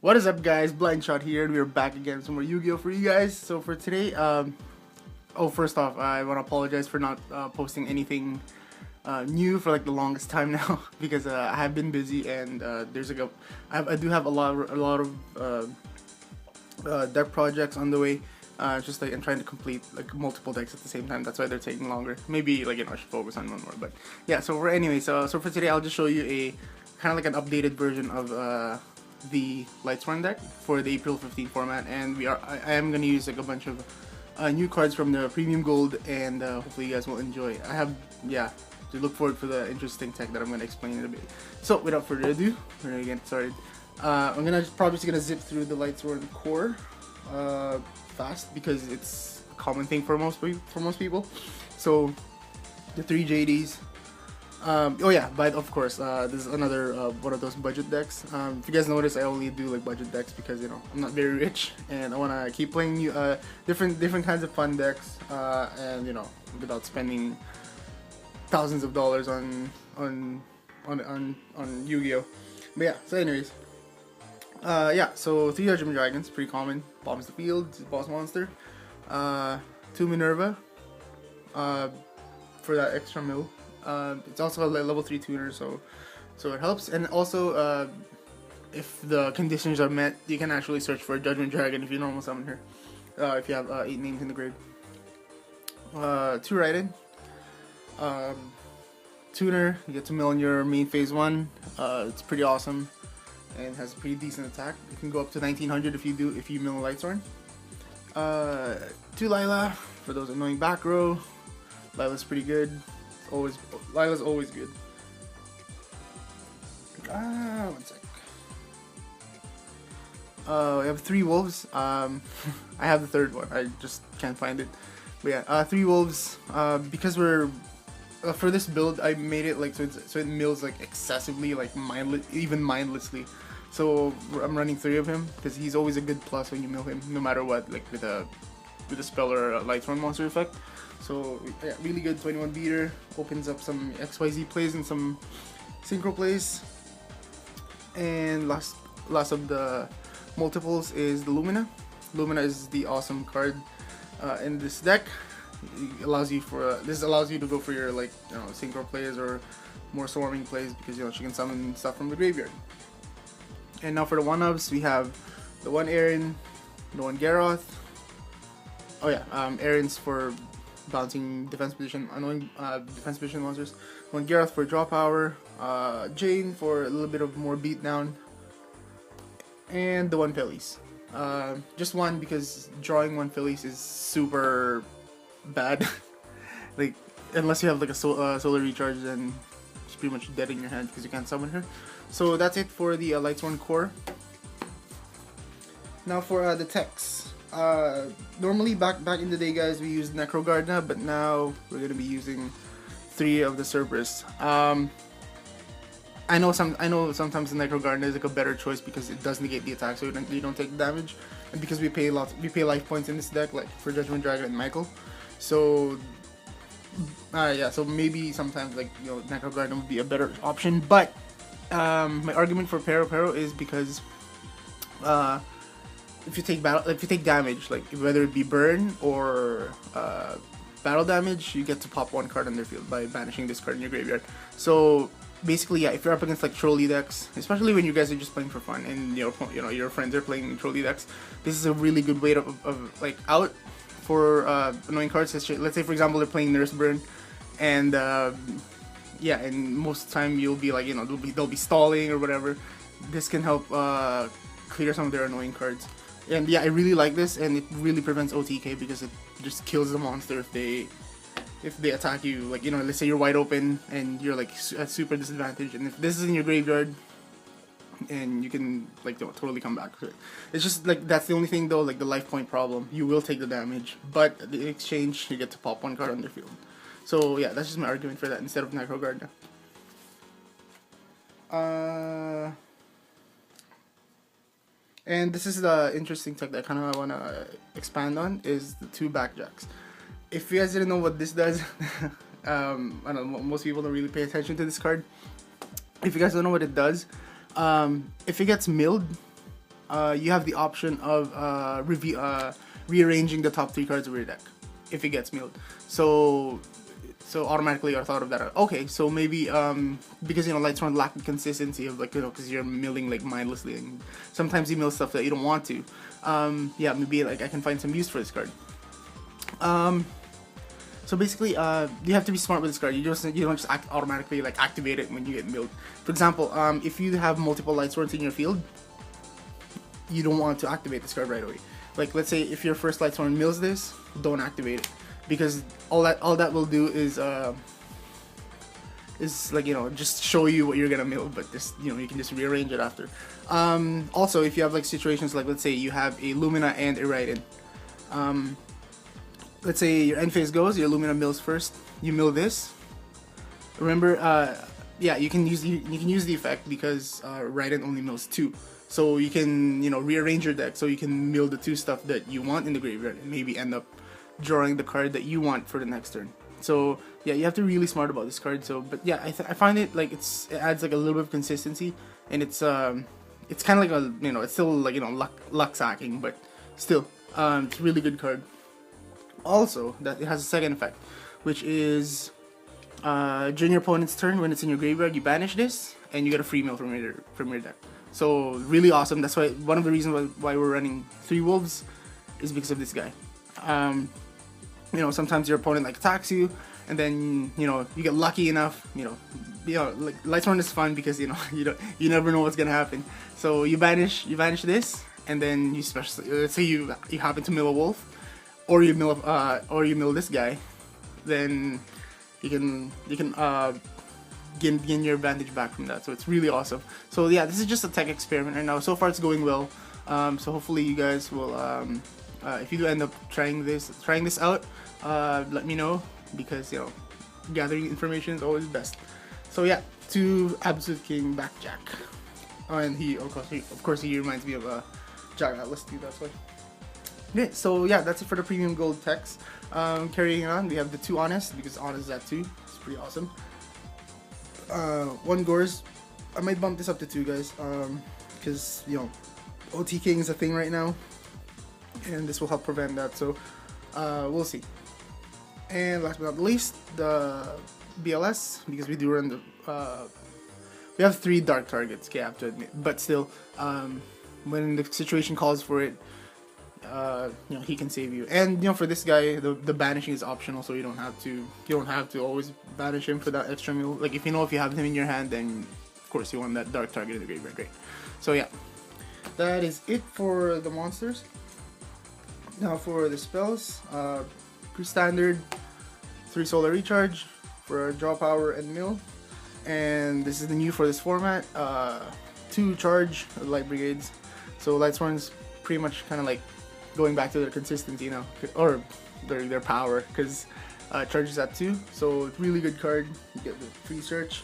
What is up, guys? Blind Shot here, and we're back again with some more Yu-Gi-Oh for you guys. So for today, first off, I want to apologize for not posting anything new for like the longest time now because I have been busy and I do have a lot of deck projects on the way. Just like I'm trying to complete like multiple decks at the same time. That's why they're taking longer. Maybe like I should focus on one more. But yeah, so for today, I'll just show you a kind of like an updated version of the Lightsworn deck for the April 15 format, and I am gonna use like a bunch of new cards from the premium gold, and hopefully you guys will enjoy. To look forward for the interesting tech that I'm gonna explain in a bit. So without further ado, we're gonna get started. I'm probably just gonna zip through the Lightsworn core fast because it's a common thing for most people. So the three JDs. But of course, this is another one of those budget decks. If you guys notice, I only do like budget decks because I'm not very rich and I want to keep playing new, different kinds of fun decks, and without spending thousands of dollars on Yu-Gi-Oh. But yeah, so anyways, so 3 Judgment Dragons, pretty common. Bombs the field, boss monster. 2 Minerva, for that extra mill. It's also a level 3 tuner, so it helps. And also, if the conditions are met, you can actually search for a Judgment Dragon if you normal summon her. If you have 8 names in the grave. 2 Raiden. Tuner, you get to mill in your main phase 1. It's pretty awesome and has a pretty decent attack. You can go up to 1900 if you mill Lightsworn. 2 Lila for those annoying back row. Lila's pretty good. Lila's always good. One sec. We have 3 wolves. I have the third one. I just can't find it. But yeah, 3 wolves. Because we're for this build, I made it like so it mills like excessively, like mindlessly. So I'm running 3 of him because he's always a good plus when you mill him, no matter what, like with a spell or a Lightsworn monster effect. So yeah, really good 21 beater, opens up some XYZ plays and some synchro plays. And last of the multiples is the Lumina. Lumina is the awesome card in this deck. It allows you to go for your synchro plays or more swarming plays because she can summon stuff from the graveyard. And now for the 1-ups, we have the 1 Aaron, the 1 Garroth. Aaron's for bouncing defense position, annoying defense position monsters. 1 Garroth for draw power, Jane for a little bit of more beatdown, and the 1 Phillies. Just one because drawing 1 Phillies is super bad. Like unless you have like a solar recharge, then it's pretty much dead in your hand because you can't summon her. So that's it for the Lightsworn core. Now for the techs. Normally back in the day, guys, we used Necrogardna, but now we're gonna be using 3 of the Cerberus. I know sometimes the Necrogardna is like a better choice because it does negate the attack, so you don't take damage, and because we pay life points in this deck, like for Judgment Dragon and Michael. So so maybe sometimes Necrogardna would be a better option, but my argument for Pero is because if you take damage, like whether it be burn or battle damage, you get to pop 1 card on their field by banishing this card in your graveyard. So basically, if you're up against like trolley decks, especially when you guys are just playing for fun and your friends are playing trolley decks, this is a really good way of out for annoying cards. Let's say for example they're playing Nurse Burn, and and most of the time you'll be like they'll be stalling or whatever. This can help clear some of their annoying cards. And yeah, I really like this, and it really prevents OTK because it just kills the monster if they attack you. Like let's say you're wide open and you're like at super disadvantage, and if this is in your graveyard, and you can totally come back. It's just like that's the only thing though, like the life point problem. You will take the damage, but in exchange you get to pop 1 card on their field. So yeah, that's just my argument for that instead of Necrogardna. And this is the interesting tech that I kind of want to expand on, is the 2 Backjacks. If you guys didn't know what this does, I don't know, most people don't really pay attention to this card. If you guys don't know what it does, if it gets milled, you have the option of rearranging the top 3 cards of your deck if it gets milled. So automatically I thought of that. Okay, so maybe because Lightsworn lack the consistency of because you're milling like mindlessly, and sometimes you mill stuff that you don't want to. Yeah, maybe like I can find some use for this card. So basically, you have to be smart with this card. You don't just automatically like activate it when you get milled. For example, if you have multiple Lightsworns in your field, you don't want to activate this card right away. Like let's say if your first Lightsworn mills this, don't activate it, because all that will do is like just show you what you're gonna mill, but just you can just rearrange it after. Also, if you have like situations like let's say you have a Lumina and a Raiden. Let's say your end phase goes, your Lumina mills first, you mill this. Remember, yeah, you can use the effect because Raiden only mills 2, so you can rearrange your deck so you can mill the 2 stuff that you want in the graveyard and maybe end up drawing the card that you want for the next turn. So yeah, you have to be really smart about this card. So, but yeah, I find it like it adds like a little bit of consistency, and it's kind of like a it's still like luck sacking, but still it's a really good card. Also, that it has a second effect, which is during your opponent's turn, when it's in your graveyard, you banish this and you get a free mill from your deck. So really awesome. That's why one of the reasons why we're running 3 wolves is because of this guy. Sometimes your opponent like attacks you, and then you get lucky enough. Like Lightsworn is fun because you never know what's gonna happen. So you banish this, and then you let's say you happen to mill a wolf, or you mill this guy, then you can gain your advantage back from that. So it's really awesome. So yeah, this is just a tech experiment right now. So far it's going well. So hopefully you guys will if you do end up trying this out, let me know, because gathering information is always best. So yeah, to Absolute King Backjack. And he of course he reminds me of Jack Atlas too, that's why. Okay, so yeah, that's it for the premium gold techs. Carrying on, we have the 2 Honest, because Honest is at 2. It's pretty awesome. 1 Gores. I might bump this up to 2, guys, because OT King is a thing right now, and this will help prevent that. So we'll see. And last but not least, the BLS, because we do run the we have 3 dark targets, okay, I have to admit, but still, when the situation calls for it, he can save you. And for this guy, the banishing is optional, so you don't have to always banish him for that extra mill. Like if you have him in your hand, then of course you want that dark target in the graveyard, right? So yeah, that is it for the monsters. Now for the spells, pretty standard, 3 solar recharge for draw power and mill, and this is the new for this format. 2 charge light brigades. So Lightsworn's pretty much kind of like going back to their consistency now, or their power, because charges at 2. So it's really good card. You get the free search,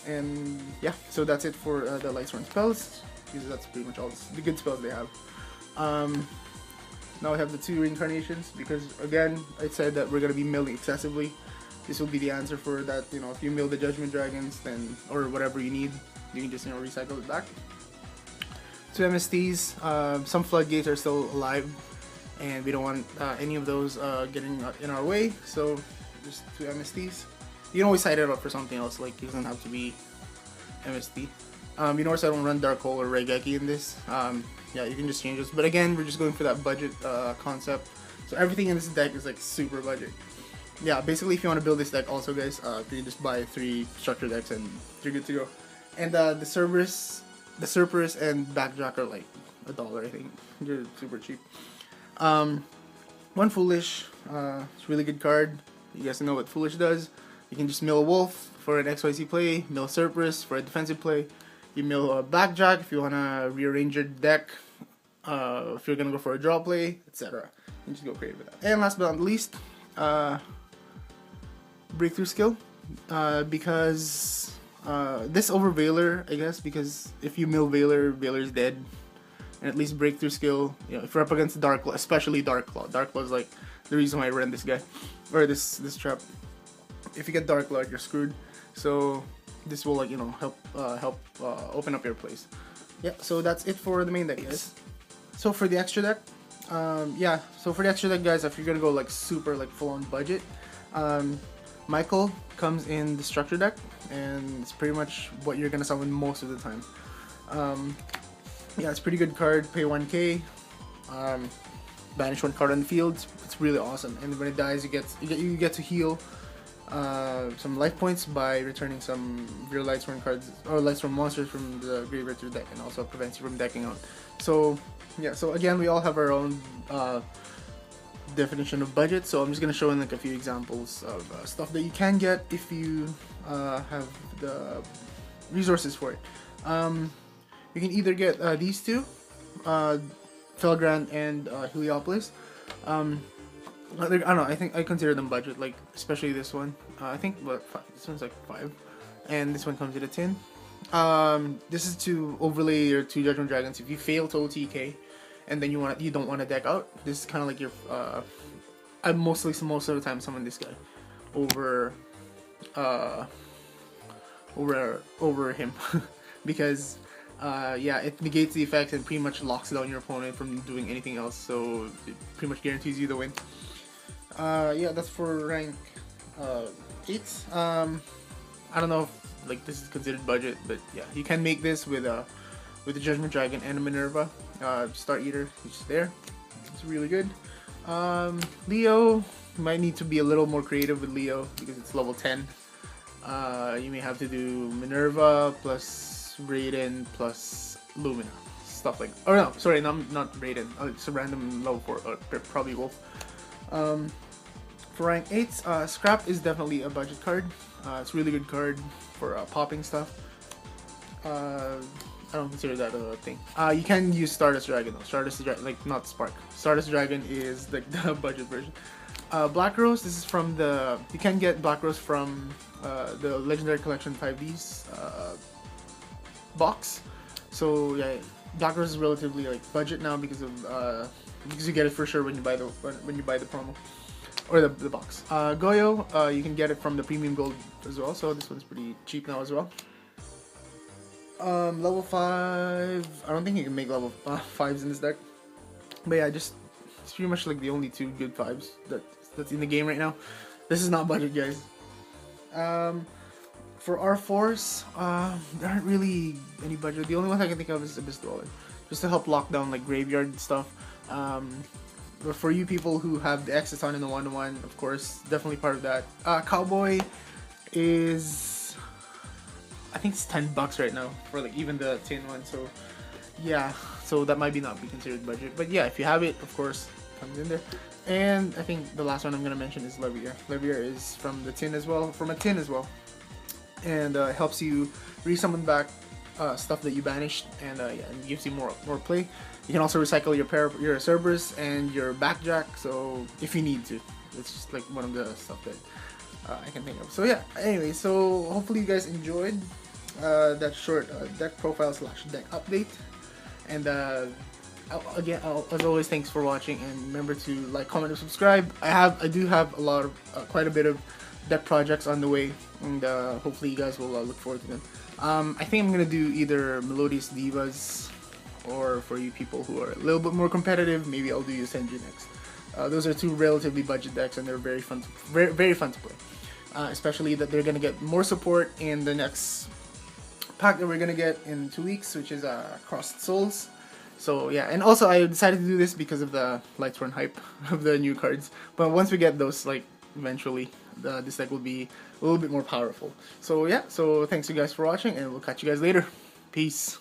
and yeah. So that's it for the Lightsworn spells, because that's pretty much all the good spells they have. Now I have the 2 reincarnations, because again I said that we're gonna be milling excessively. This will be the answer for that. If you mill the Judgment Dragons, then or whatever you need, you can just recycle it back. 2 MSTs. Some floodgates are still alive, and we don't want any of those getting in our way. So just 2 MSTs. You can always side it up for something else. Like it doesn't have to be MST. You notice I don't run Dark Hole or Regeki in this. Yeah, you can just change this. But again, we're just going for that budget concept. So everything in this deck is like super budget. Yeah, basically if you want to build this deck also, guys, you can just buy 3 structure decks and you're good to go. And the Cerberus and Backjack are like $1, I think. They're super cheap. 1 Foolish. It's a really good card. You guys know what Foolish does. You can just mill a Wolf for an XYZ play, mill Cerberus for a defensive play. You mill a Backjack if you want to rearrange your deck, if you're going to go for a draw play, etc. You just go creative with that. And last but not least, Breakthrough Skill, because this over Veiler, I guess, because if you mill Veiler, Veiler's dead. And at least Breakthrough Skill, if you're up against Dark Claw, especially Dark Claw. Dark Claw is like the reason why I ran this guy, or this trap. If you get Dark Claw, you're screwed. So this will help open up your plays. yeah, so that's it for the main deck, guys. So for the extra deck, yeah, so for the extra deck, guys, if you're gonna go like super like full on budget, Michael comes in the structure deck, and it's pretty much what you're gonna summon most of the time. Yeah, it's a pretty good card. Pay 1k, banish one card on the field. It's really awesome. And when it dies, you get to heal some life points by returning some real Lightsworn cards or Lightsworn monsters from the graveyard to the deck, and also prevents you from decking out. So yeah, so again, we all have our own definition of budget. So I'm just gonna show in like a few examples of stuff that you can get if you have the resources for it. You can either get these two, Felgrand and Heliopolis. I don't know. I think I consider them budget, like especially this one. I think this one's like 5, and this one comes in a tin. This is to overlay your 2 Judgment Dragons. If you fail to OTK, and then you don't want to deck out, this is kind of like your. I most of the time summon this guy over him because yeah, it negates the effects and pretty much locks down your opponent from doing anything else. So it pretty much guarantees you the win. Yeah, that's for rank 8. I don't know if like this is considered budget, but yeah, you can make this with the Judgment Dragon and a Minerva Star Eater, which is there. It's really good. Leo, you might need to be a little more creative with Leo because it's level 10. You may have to do Minerva plus Raiden plus Lumina, stuff like. Oh no, sorry, not Raiden. It's a random level 4, probably Wolf. For rank 8, Scrap is definitely a budget card. It's a really good card for popping stuff. I don't consider that a thing. You can use Stardust Dragon though. Stardust Dragon, like not Spark. Stardust Dragon is like the budget version. Black Rose, this is from the. You can get Black Rose from the Legendary Collection 5Ds box. So yeah, Black Rose is relatively like budget now because of because you get it for sure when you buy the promo or the box. Goyo, you can get it from the Premium Gold as well. So this one's pretty cheap now as well. Level 5. I don't think you can make level 5s in this deck. But yeah, it's pretty much like the only 2 good 5s that's in the game right now. This is not budget, guys. For R4s, there aren't really any budget. The only one I can think of is Abyss Dweller, just to help lock down like graveyard stuff. But for you people who have the Exciton and the 1-1, of course, definitely part of that. Cowboy is, I think it's $10 right now for like even the tin one. So yeah, so that might not be considered budget. But yeah, if you have it, of course, it comes in there. And I think the last one I'm gonna mention is Levier. Levier is from a tin as well, and helps you resummon back stuff that you banished, and yeah, and gives you more play. You can also recycle your Cerberus and your Backjack, so if you need to. It's just like one of the stuff that I can think of. So yeah, anyway, so hopefully you guys enjoyed that short deck profile / deck update. And again, as always, thanks for watching, and remember to like, comment, and subscribe. I do have a lot of quite a bit of deck projects on the way, and hopefully you guys will look forward to them. I think I'm gonna do either Melodious Divas, or for you people who are a little bit more competitive, maybe I'll do Senju next. Those are 2 relatively budget decks, and they're very fun to play. Especially that they're gonna get more support in the next pack that we're gonna get in 2 weeks, which is Crossed Souls. So yeah, and also I decided to do this because of the Lightsworn hype of the new cards. But once we get those, like eventually, this deck will be a little bit more powerful. So yeah, so thanks you guys for watching, and we'll catch you guys later. Peace.